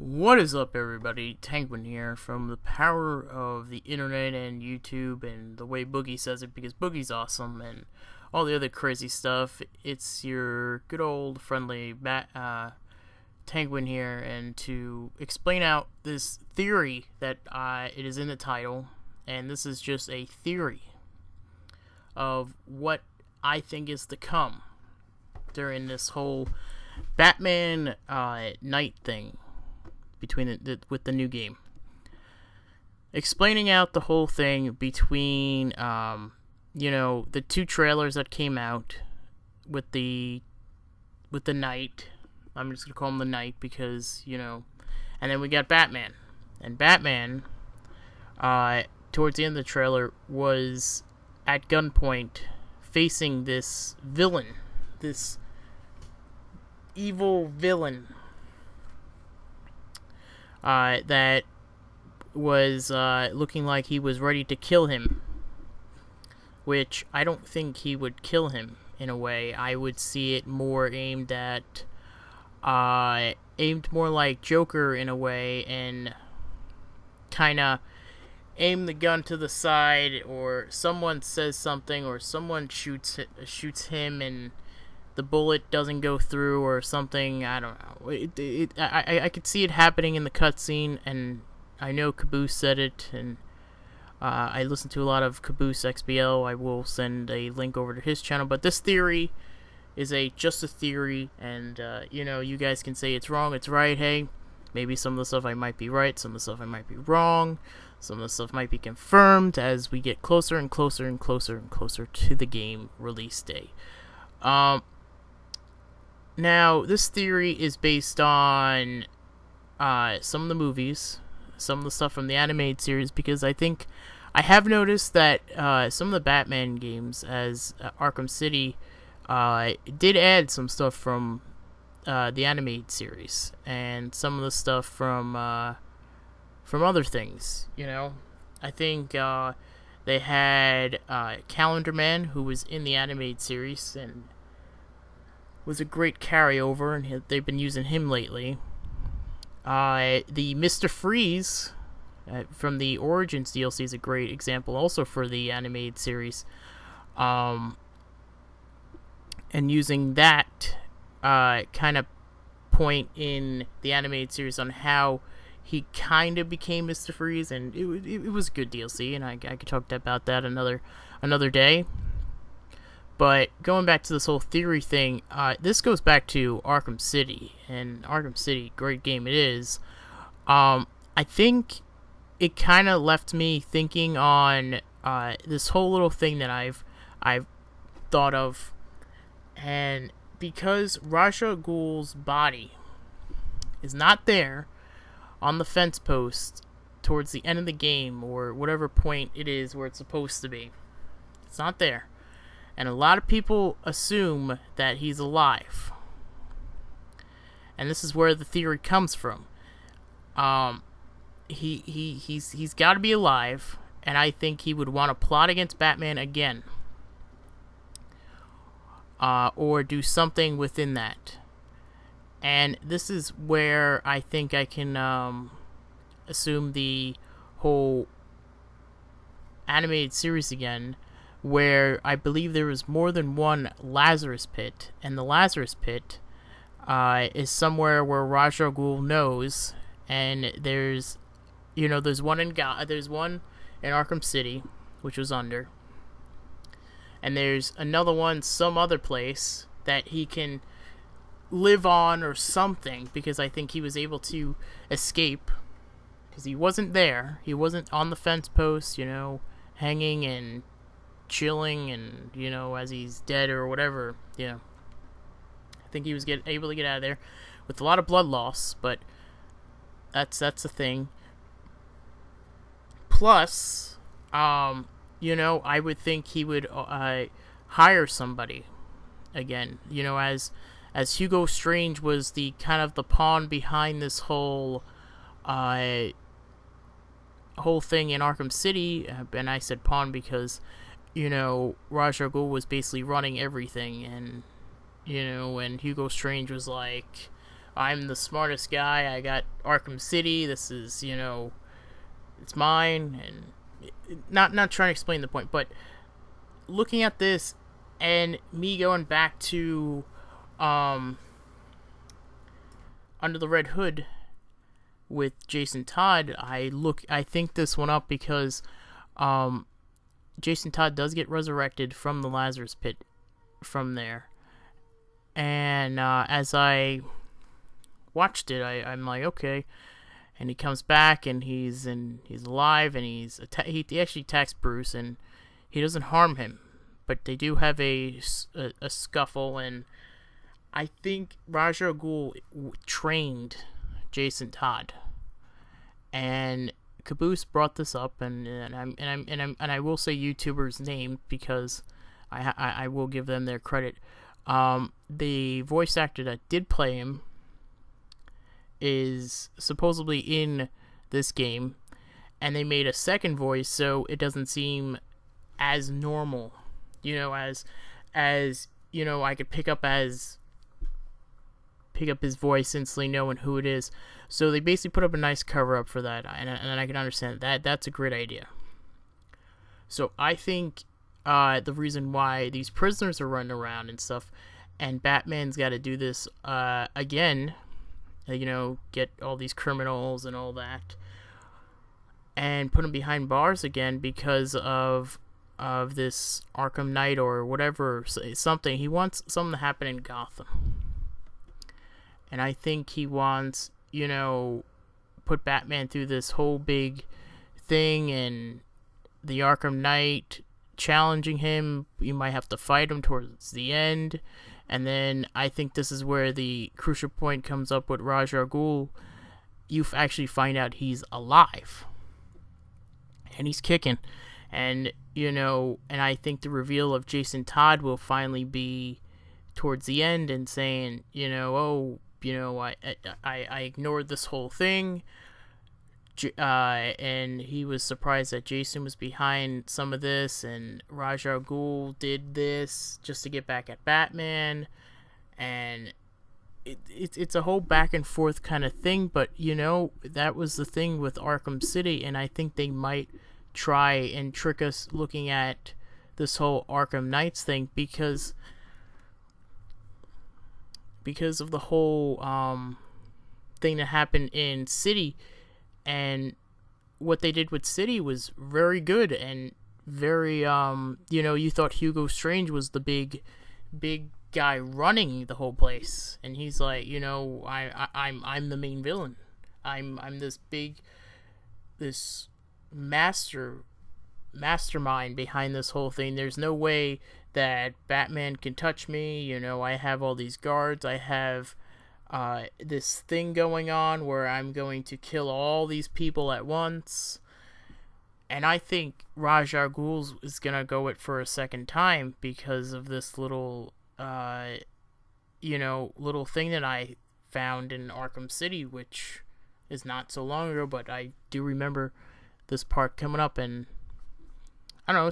What is up, everybody? Tankwin here from the power of the internet and YouTube and the way Boogie says it, because Boogie's awesome, and all the other crazy stuff. It's your good old friendly Tankwin here, and to explain out this theory that it is in the title, and this is just a theory of what I think is to come during this whole Batman night thing with the new game. Explaining out the whole thing between the two trailers that came out with the night. I'm just gonna call them the night because and then we got Batman. And Batman towards the end of the trailer was at gunpoint facing this villain, this evil villain that was looking like he was ready to kill him, which I don't think he would kill him in a way. I would see it more aimed more like Joker in a way, and kind of aim the gun to the side, or someone says something, or someone shoots him and the bullet doesn't go through or something. I don't know. I could see it happening in the cutscene, and I know Caboose said it, and I listen to a lot of CabooseXBL. I will send a link over to his channel, but this theory is just a theory, and you guys can say it's wrong, it's right. Hey, maybe some of the stuff I might be right, some of the stuff I might be wrong, some of the stuff might be confirmed as we get closer and closer and closer and closer to the game release day. Now, this theory is based on some of the movies, some of the stuff from the animated series, because I have noticed that some of the Batman games, as Arkham City, did add some stuff from the animated series, and some of the stuff from other things. I think they had Calendar Man, who was in the animated series, and was a great carryover, and they've been using him lately. The Mr. Freeze from the Origins DLC is a great example also for the animated series. And using that kind of point in the animated series on how he kind of became Mr. Freeze, and it was a good DLC, and I could talk about that another day. But going back to this whole theory thing, this goes back to Arkham City, and Arkham City, great game it is. I think it kind of left me thinking on this whole little thing that I've thought of, and because Ra's al Ghul's body is not there on the fence post towards the end of the game, or whatever point it is where it's supposed to be, it's not there. And a lot of people assume that he's alive. And this is where the theory comes from. He's got to be alive, and I think he would want to plot against Batman again. Or do something within that. And this is where I think I can assume the whole animated series again, where I believe there was more than one Lazarus Pit, and the Lazarus Pit is somewhere where Ra's al Ghul knows, and there's one in Arkham City, which was under, and there's another one some other place that he can live on or something, because I think he was able to escape, because he wasn't there, he wasn't on the fence post, hanging and chilling, and as he's dead or whatever. I think he was able to get out of there with a lot of blood loss, but that's the thing. Plus, I would think he would hire somebody again. As Hugo Strange was the kind of the pawn behind this whole thing in Arkham City, and I said pawn because Ra's al Ghul was basically running everything, and and Hugo Strange was like, I'm the smartest guy. I got Arkham City. This is, it's mine. And not trying to explain the point, but looking at this and me going back to Under the Red Hood with Jason Todd, I think this one up because Jason Todd does get resurrected from the Lazarus Pit from there. And as I watched it, I'm like, okay. And he comes back, and he's alive, and he actually attacks Bruce, and he doesn't harm him, but they do have a scuffle, and I think Ra's al Ghul trained Jason Todd, and Caboose brought this up, and I will say YouTuber's name because I will give them their credit. The voice actor that did play him is supposedly in this game, and they made a second voice so it doesn't seem as normal, as I could pick up his voice instantly knowing who it is. So they basically put up a nice cover up for that, and I can understand that. That's a great idea. So I think the reason why these prisoners are running around and stuff, and Batman's got to do this again, get all these criminals and all that, and put them behind bars again because of this Arkham Knight or whatever, something. He wants something to happen in Gotham. And I think he wants, put Batman through this whole big thing, and the Arkham Knight challenging him. You might have to fight him towards the end. And then I think this is where the crucial point comes up with Ra's al Ghul. You actually find out he's alive. And he's kicking. And, and I think the reveal of Jason Todd will finally be towards the end and saying, I ignored this whole thing. And he was surprised that Jason was behind some of this, and Ra's al Ghul did this just to get back at Batman, and it's a whole back and forth kind of thing. But that was the thing with Arkham City, and I think they might try and trick us looking at this whole Arkham Knights thing because of the whole thing that happened in City. And what they did with City was very good and very, you thought Hugo Strange was the big guy running the whole place, and he's like, I'm the main villain. I'm this mastermind behind this whole thing. There's no way that Batman can touch me. I have all these guards. I have this thing going on where I'm going to kill all these people at once. And I think Ra's al Ghul is going to go it for a second time because of this little thing that I found in Arkham City, which is not so long ago, but I do remember this part coming up. And I don't know,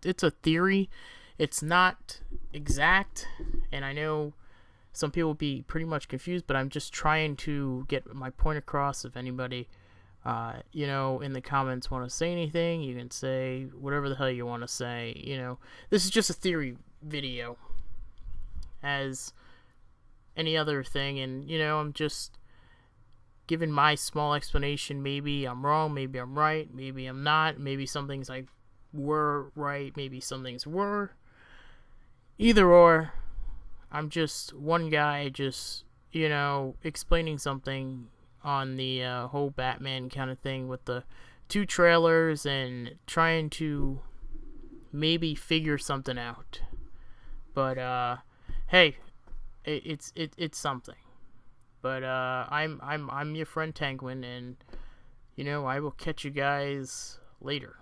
it's a theory. It's not exact, and I know some people will be pretty much confused, but I'm just trying to get my point across. If anybody, in the comments want to say anything, you can say whatever the hell you want to say. This is just a theory video, as any other thing, and I'm just giving my small explanation. Maybe I'm wrong, maybe I'm right, maybe I'm not. Maybe some things I were right, maybe some things were. Either or. I'm just one guy just, explaining something on the whole Batman kind of thing with the 2 trailers and trying to maybe figure something out. But hey, it's something. But I'm your friend Tanguin, and I will catch you guys later.